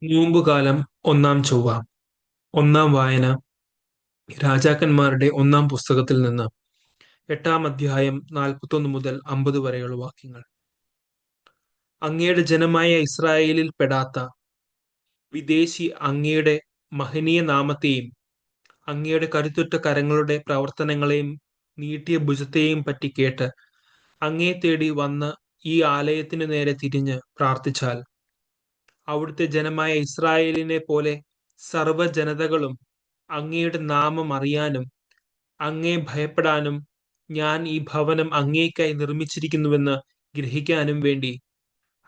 നോമ്പുകാലം ഒന്നാം ചൊവ്വ. ഒന്നാം വായന രാജാക്കന്മാരുടെ ഒന്നാം പുസ്തകത്തിൽ നിന്ന്. എട്ടാം അധ്യായം 41 മുതൽ 50 വരെയുള്ള വാക്യങ്ങൾ. അങ്ങയുടെ ജനമായ ഇസ്രായേലിൽ പെടാത്ത വിദേശി അങ്ങയുടെ മഹനീയ നാമത്തെയും അങ്ങയുടെ കരുത്തുറ്റ കരങ്ങളുടെ പ്രവർത്തനങ്ങളെയും നീട്ടിയ ഭുജത്തെയും പറ്റി കേട്ട് അങ്ങയെ തേടി വന്ന് ഈ ആലയത്തിനു നേരെ തിരിഞ്ഞ് പ്രാർത്ഥിച്ചാൽ, അവിടുത്തെ ജനമായ ഇസ്രായേലിനെ പോലെ സർവ്വജനതകളും അങ്ങയുടെ നാമം അറിയാനും അങ്ങയെ ഭയപ്പെടാനും ഞാൻ ഈ ഭവനം അങ്ങേയ്ക്കായി നിർമ്മിച്ചിരിക്കുന്നുവെന്ന് ഗ്രഹിക്കാനും വേണ്ടി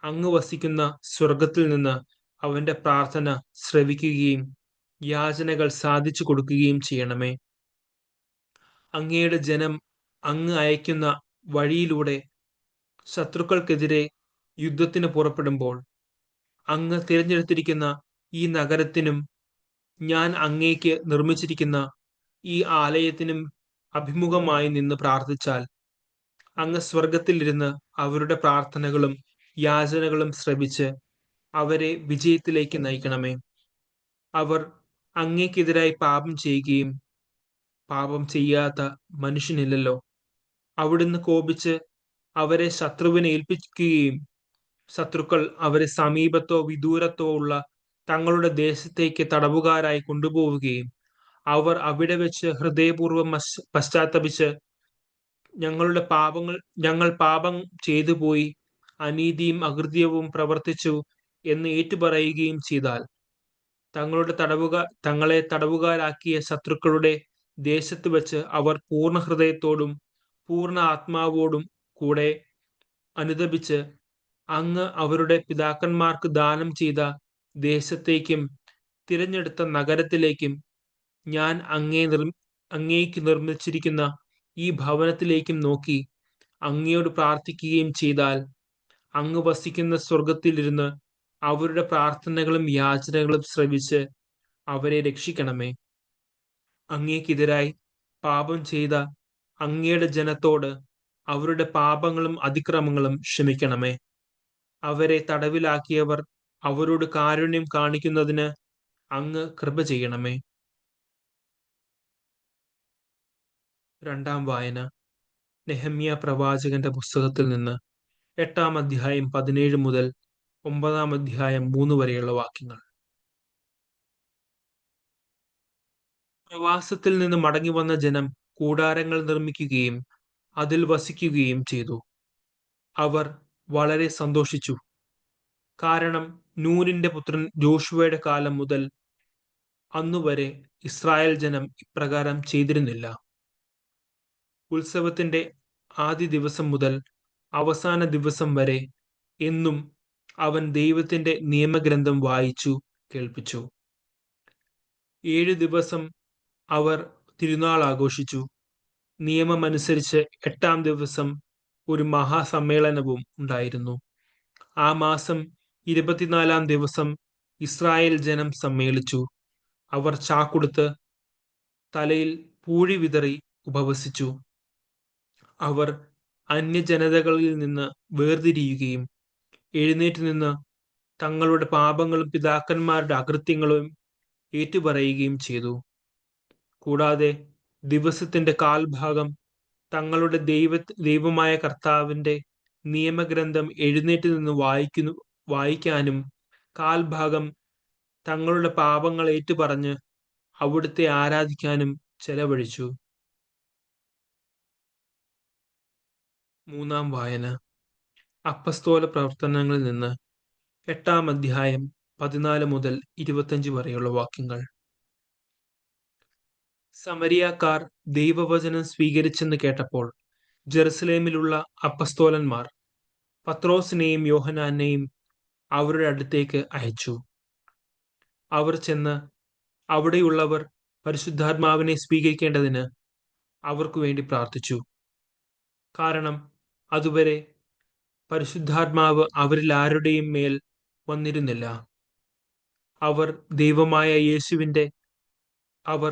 അങ്ങ് വസിക്കുന്ന സ്വർഗത്തിൽ നിന്ന് അവന്റെ പ്രാർത്ഥന ശ്രവിക്കുകയും യാചനകൾ സാധിച്ചു കൊടുക്കുകയും ചെയ്യണമേ. അങ്ങയുടെ ജനം അങ്ങ് അയക്കുന്ന വഴിയിലൂടെ ശത്രുക്കൾക്കെതിരെ യുദ്ധത്തിന് പുറപ്പെടുമ്പോൾ അങ്ങ് തിരഞ്ഞെടുത്തിരിക്കുന്ന ഈ നഗരത്തിനും ഞാൻ അങ്ങേക്ക് നിർമ്മിച്ചിരിക്കുന്ന ഈ ആലയത്തിനും അഭിമുഖമായി നിന്ന് പ്രാർത്ഥിച്ചാൽ, അങ്ങ് സ്വർഗത്തിലിരുന്ന് അവരുടെ പ്രാർത്ഥനകളും യാചനകളും ശ്രവിച്ച് അവരെ വിജയത്തിലേക്ക് നയിക്കണമേ. അവർ അങ്ങേക്കെതിരായി പാപം ചെയ്യുകയും പാപം ചെയ്യാത്ത മനുഷ്യനില്ലല്ലോ. അവിടുന്ന് കോപിച്ച് അവരെ ശത്രുവിനെ ഏൽപ്പിക്കുകയും ശത്രുക്കൾ അവരെ സമീപത്തോ വിദൂരത്തോ ഉള്ള തങ്ങളുടെ ദേശത്തേക്ക് തടവുകാരായി കൊണ്ടുപോവുകയും അവർ അവിടെ വെച്ച് ഹൃദയപൂർവ്വം പശ്ചാത്തപിച്ച് ഞങ്ങൾ പാപം ചെയ്തു പോയി, അനീതിയും അകൃത്യവും പ്രവർത്തിച്ചു എന്ന് ഏറ്റുപറയുകയും ചെയ്താൽ, തങ്ങളെ തടവുകാരാക്കിയ ശത്രുക്കളുടെ ദേശത്ത് വെച്ച് അവർ പൂർണ്ണ ഹൃദയത്തോടും പൂർണ്ണ ആത്മാവോടും കൂടെ അനുതപിച്ച് അങ്ങ് അവരുടെ പിതാക്കന്മാർക്ക് ദാനം ചെയ്ത ദേശത്തേക്കും തിരഞ്ഞെടുത്ത നഗരത്തിലേക്കും ഞാൻ അങ്ങേയ്ക്ക് നിർമ്മിച്ചിരിക്കുന്ന ഈ ഭവനത്തിലേക്കും നോക്കി അങ്ങയോട് പ്രാർത്ഥിക്കുകയും ചെയ്താൽ, അങ്ങ് വസിക്കുന്ന സ്വർഗത്തിലിരുന്ന് അവരുടെ പ്രാർത്ഥനകളും യാചനകളും ശ്രവിച്ച് അവരെ രക്ഷിക്കണമേ. അങ്ങേക്കെതിരായി പാപം ചെയ്ത അങ്ങയുടെ ജനത്തോട് അവരുടെ പാപങ്ങളും അതിക്രമങ്ങളും ക്ഷമിക്കണമേ. അവരെ തടവിലാക്കിയവർ അവരോട് കാരുണ്യം കാണിക്കുന്നതിന് അങ്ങ് കൃപ ചെയ്യണമേ. രണ്ടാം വായന നെഹമ്യാ പ്രവാചകന്റെ പുസ്തകത്തിൽ നിന്ന്. എട്ടാം അധ്യായം 17 മുതൽ 9 അധ്യായം 3 വരെയുള്ള വാക്യങ്ങൾ. പ്രവാസത്തിൽ നിന്ന് മടങ്ങി വന്ന ജനം കൂടാരങ്ങൾ നിർമ്മിക്കുകയും അതിൽ വസിക്കുകയും ചെയ്തു. അവർ വളരെ സന്തോഷിച്ചു, കാരണം നൂനിന്റെ പുത്രൻ ജോഷുവയുടെ കാലം മുതൽ അന്നുവരെ ഇസ്രായേൽ ജനം ഇപ്രകാരം ചെയ്തിരുന്നില്ല. ഉത്സവത്തിന്റെ ആദ്യ ദിവസം മുതൽ അവസാന ദിവസം വരെ എന്നും അവൻ ദൈവത്തിന്റെ നിയമഗ്രന്ഥം വായിച്ചു കേൾപ്പിച്ചു. 7 ദിവസം അവർ തിരുനാൾ ആഘോഷിച്ചു. നിയമമനുസരിച്ച് 8-ാം ദിവസം ഒരു മഹാസമ്മേളനവും ഉണ്ടായിരുന്നു. ആ മാസം 24-ാം ദിവസം ഇസ്രായേൽ ജനം സമ്മേളിച്ചു. അവർ ചാക്കുടുത്ത് തലയിൽ പൂഴി വിതറി ഉപവസിച്ചു. അവർ അന്യജനതകളിൽ നിന്ന് വേർതിരിയുകയും എഴുന്നേറ്റ് നിന്ന് തങ്ങളുടെ പാപങ്ങളും പിതാക്കന്മാരുടെ അകൃത്യങ്ങളും ഏറ്റുപറയുകയും ചെയ്തു. കൂടാതെ ദിവസത്തിന്റെ കാൽഭാഗം തങ്ങളുടെ ദൈവമായ കർത്താവിന്റെ നിയമഗ്രന്ഥം എഴുന്നേറ്റ് നിന്ന് വായിക്കാനും കാൽഭാഗം തങ്ങളുടെ പാപങ്ങൾ ഏറ്റുപറഞ്ഞ് അവിടുത്തെ ആരാധിക്കാനും ചെലവഴിച്ചു. മൂന്നാം വായന അപ്പസ്തോല പ്രവർത്തനങ്ങളിൽ നിന്ന്. 8-ാം അധ്യായം 14 മുതൽ 25 വരെയുള്ള വാക്യങ്ങൾ. സമരിയാക്കാർ ദൈവവചനം സ്വീകരിച്ചെന്ന് കേട്ടപ്പോൾ ജെറുസലേമിലുള്ള അപ്പസ്തോലന്മാർ പത്രോസിനെയും യോഹന്നാനെയും അവരുടെ അടുത്തേക്ക് അയച്ചു. അവർ ചെന്ന് അവിടെയുള്ളവർ പരിശുദ്ധാത്മാവിനെ സ്വീകരിക്കേണ്ടതിന് അവർക്കു വേണ്ടി പ്രാർത്ഥിച്ചു. കാരണം അതുവരെ പരിശുദ്ധാത്മാവ് അവരിൽ ആരുടെയും മേൽ വന്നിരുന്നില്ല. അവർ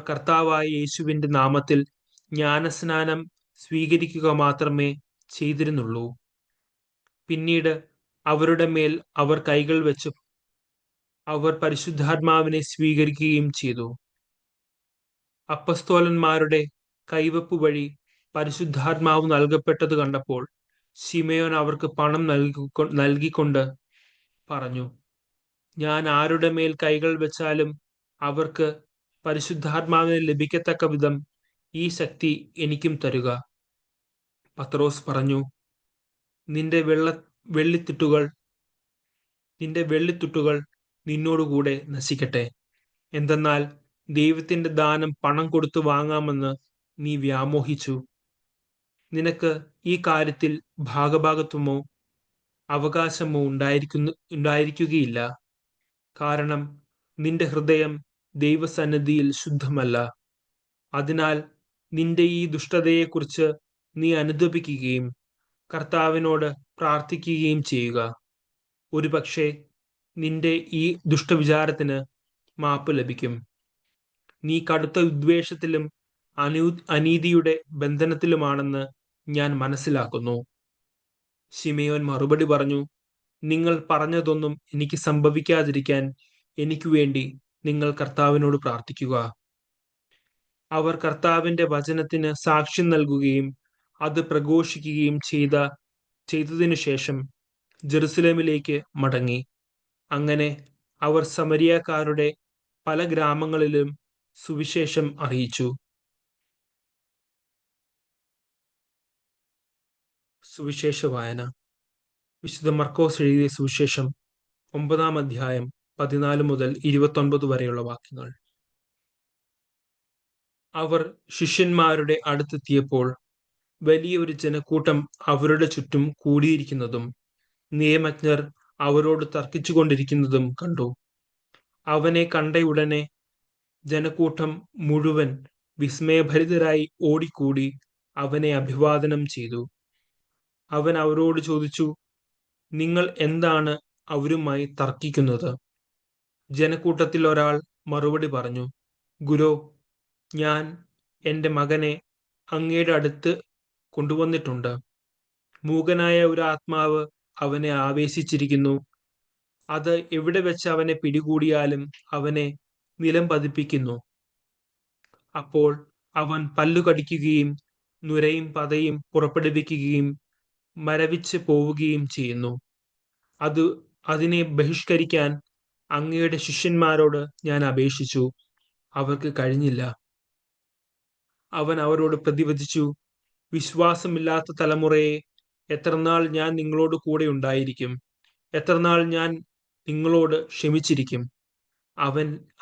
കർത്താവായ യേശുവിന്റെ നാമത്തിൽ ജ്ഞാനസ്നാനം സ്വീകരിക്കുക മാത്രമേ ചെയ്തിരുന്നുള്ളൂ. പിന്നീട് അവരുടെ മേൽ അവർ കൈകൾ വെച്ച് അവർ പരിശുദ്ധാത്മാവിനെ സ്വീകരിക്കുകയും ചെയ്തു. അപ്പസ്തോലന്മാരുടെ കൈവപ്പ് വഴി പരിശുദ്ധാത്മാവ് നൽകപ്പെട്ടത് കണ്ടപ്പോൾ ശിമയോൻ അവർക്ക് പണം നൽകിക്കൊണ്ട് പറഞ്ഞു, ഞാൻ ആരുടെ മേൽ കൈകൾ വെച്ചാലും അവർക്ക് പരിശുദ്ധാത്മാവിനെ ലഭിക്കത്തക്ക വിധം ഈ ശക്തി എനിക്കും തരുക. പത്രോസ് പറഞ്ഞു, നിന്റെ വെള്ളിത്തുട്ടുകൾ നിന്നോടുകൂടെ നശിക്കട്ടെ. എന്തെന്നാൽ ദൈവത്തിന്റെ ദാനം പണം കൊടുത്തു വാങ്ങാമെന്ന് നീ വ്യാമോഹിച്ചു. നിനക്ക് ഈ കാര്യത്തിൽ ഭാഗഭാഗത്വമോ അവകാശമോ ഉണ്ടായിരിക്കുകയില്ല. കാരണം നിന്റെ ഹൃദയം ദൈവസന്നിധിയിൽ ശുദ്ധമല്ല. അതിനാൽ നിന്റെ ഈ ദുഷ്ടതയെക്കുറിച്ച് നീ അനുതപിക്കുകയും കർത്താവിനോട് പ്രാർത്ഥിക്കുകയും ചെയ്യുക. ഒരുപക്ഷെ നിന്റെ ഈ ദുഷ്ടവിചാരത്തിന് മാപ്പ് ലഭിക്കും. നീ കടുത്ത വിദ്വേഷത്തിലും അനീതിയുടെ ബന്ധനത്തിലുമാണെന്ന് ഞാൻ മനസ്സിലാക്കുന്നു. ശിമയോൻ മറുപടി പറഞ്ഞു, നിങ്ങൾ പറഞ്ഞതൊന്നും എനിക്ക് സംഭവിക്കാതിരിക്കാൻ എനിക്ക് വേണ്ടി നിങ്ങൾ കർത്താവിനോട് പ്രാർത്ഥിക്കുക. അവർ കർത്താവിന്റെ വചനത്തിന് സാക്ഷ്യം നൽകുകയും അത് പ്രഘോഷിക്കുകയും ചെയ്തതിനു ശേഷം ജെറുസലേമിലേക്ക് മടങ്ങി. അങ്ങനെ അവർ സമരിയക്കാരുടെ പല ഗ്രാമങ്ങളിലും സുവിശേഷം അറിയിച്ചു. സുവിശേഷ വായന. വിശുദ്ധ മർക്കോസ് എഴുതിയ സുവിശേഷം 9-ാം അധ്യായം 14 മുതൽ 29 വരെയുള്ള വാക്യങ്ങൾ. അവർ ശിഷ്യന്മാരുടെ അടുത്തെത്തിയപ്പോൾ വലിയൊരു ജനക്കൂട്ടം അവരുടെ ചുറ്റും കൂടിയിരിക്കുന്നതും നിയമജ്ഞർ അവരോട് തർക്കിച്ചുകൊണ്ടിരിക്കുന്നതും കണ്ടു. അവനെ കണ്ടയുടനെ ജനക്കൂട്ടം മുഴുവൻ വിസ്മയഭരിതരായി ഓടിക്കൂടി അവനെ അഭിവാദനം ചെയ്തു. അവൻ അവരോട് ചോദിച്ചു, നിങ്ങൾ എന്താണ് അവരുമായി തർക്കിക്കുന്നത്? ജനക്കൂട്ടത്തിൽ ഒരാൾ മറുപടി പറഞ്ഞു, ഗുരോ, ഞാൻ എൻ്റെ മകനെ അങ്ങയുടെ അടുത്ത് കൊണ്ടുവന്നിട്ടുണ്ട്. മൂകനായ ഒരു ആത്മാവ് അവനെ ആവേശിച്ചിരിക്കുന്നു. അത് എവിടെ വെച്ച് അവനെ പിടികൂടിയാലും അവനെ നിലം പതിപ്പിക്കുന്നു. അപ്പോൾ അവൻ പല്ലു കടിക്കുകയും നുരയും പതയും പുറപ്പെടുവിക്കുകയും മരവിച്ച് പോവുകയും ചെയ്യുന്നു. അതിനെ ബഹിഷ്കരിക്കാൻ അങ്ങയുടെ ശിഷ്യന്മാരോട് ഞാൻ അപേക്ഷിച്ചു, അവർക്ക് കഴിഞ്ഞില്ല. അവൻ അവരോട് പ്രതിവചിച്ചു, വിശ്വാസമില്ലാത്ത തലമുറയെ, എത്രനാൾ ഞാൻ നിങ്ങളോട് കൂടെ ഉണ്ടായിരിക്കും? എത്രനാൾ ഞാൻ നിങ്ങളോട് ക്ഷമിച്ചിരിക്കും?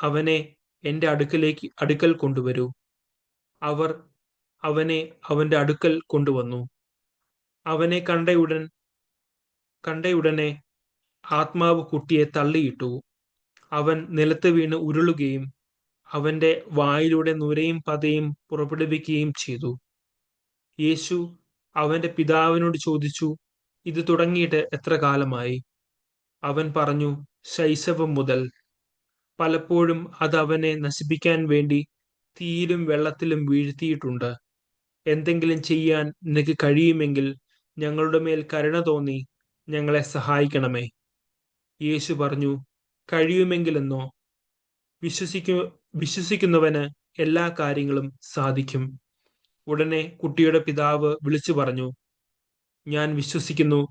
അവനെ എൻ്റെ അടുക്കൽ കൊണ്ടുവരൂ. അവർ അവനെ അവന്റെ അടുക്കൽ കൊണ്ടുവന്നു. അവനെ കണ്ടയുടനെ ആത്മാവ് കുട്ടിയെ തള്ളിയിട്ടു. അവൻ നിലത്ത് വീണ് ഉരുളുകയും അവന്റെ വായിലൂടെ നുരയും പതയും പുറപ്പെടുവിക്കുകയും ചെയ്തു. യേശു അവന്റെ പിതാവിനോട് ചോദിച്ചു, ഇത് തുടങ്ങിയിട്ട് എത്ര കാലമായി? അവൻ പറഞ്ഞു, ശൈശവം മുതൽ. പലപ്പോഴും അത് അവനെ നശിപ്പിക്കാൻ വേണ്ടി തീയിലും വെള്ളത്തിലും വീഴ്ത്തിയിട്ടുണ്ട്. എന്തെങ്കിലും ചെയ്യാൻ നിനക്ക് കഴിയുമെങ്കിൽ ഞങ്ങളുടെ മേൽ കരുണ തോന്നി ഞങ്ങളെ സഹായിക്കണമേ. യേശു പറഞ്ഞു, കഴിയുമെങ്കിലെന്നോ? വിശ്വസിക്കുന്നവന് എല്ലാ കാര്യങ്ങളും സാധിക്കും. ഉടനെ കുട്ടിയുടെ പിതാവ് വിളിച്ചു പറഞ്ഞു, ഞാൻ വിശ്വസിക്കുന്നു,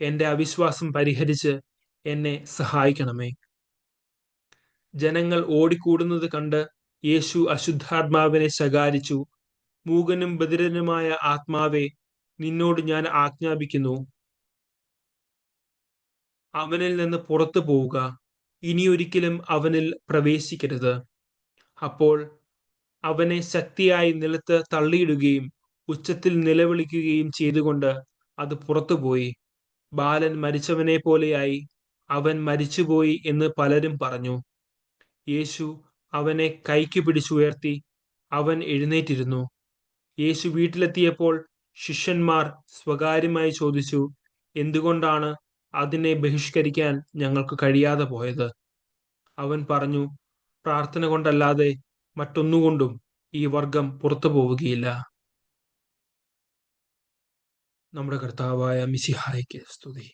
എൻ്റെ അവിശ്വാസം പരിഹരിച്ച് എന്നെ സഹായിക്കണമേ. ജനങ്ങൾ ഓടിക്കൂടുന്നത് കണ്ട് യേശു അശുദ്ധാത്മാവിനെ ശകാരിച്ചു. മൂകനും ബധിരനുമായ ആത്മാവേ, നിന്നോട് ഞാൻ ആജ്ഞാപിക്കുന്നു, അവനിൽ നിന്ന് പുറത്തു പോവുക. ഇനിയൊരിക്കലും അവനിൽ പ്രവേശിക്കരുത്. അപ്പോൾ അവനെ ശക്തിയായി നിലത്ത് തള്ളിയിടുകയും ഉച്ചത്തിൽ നിലവിളിക്കുകയും ചെയ്തുകൊണ്ട് അത് പുറത്തുപോയി. ബാലൻ മരിച്ചവനെ പോലെയായി, അവൻ മരിച്ചുപോയി എന്ന് പലരും പറഞ്ഞു. യേശു അവനെ കൈക്ക് പിടിച്ചുയർത്തി അവൻ എഴുന്നേറ്റിരുന്നു. യേശു വീട്ടിലെത്തിയപ്പോൾ ശിഷ്യന്മാർ സ്വകാര്യമായി ചോദിച്ചു, എന്തുകൊണ്ടാണ് അതിനെ ബഹിഷ്കരിക്കാൻ ഞങ്ങൾക്ക് കഴിയാതെ പോയത്? അവൻ പറഞ്ഞു, പ്രാർത്ഥന കൊണ്ടല്ലാതെ മറ്റൊന്നുകൊണ്ടും ഈ വർഗം പുറത്തു പോവുകയില്ല. നമ്മുടെ കർത്താവായ മിശിഹായ്ക്ക് സ്തുതി.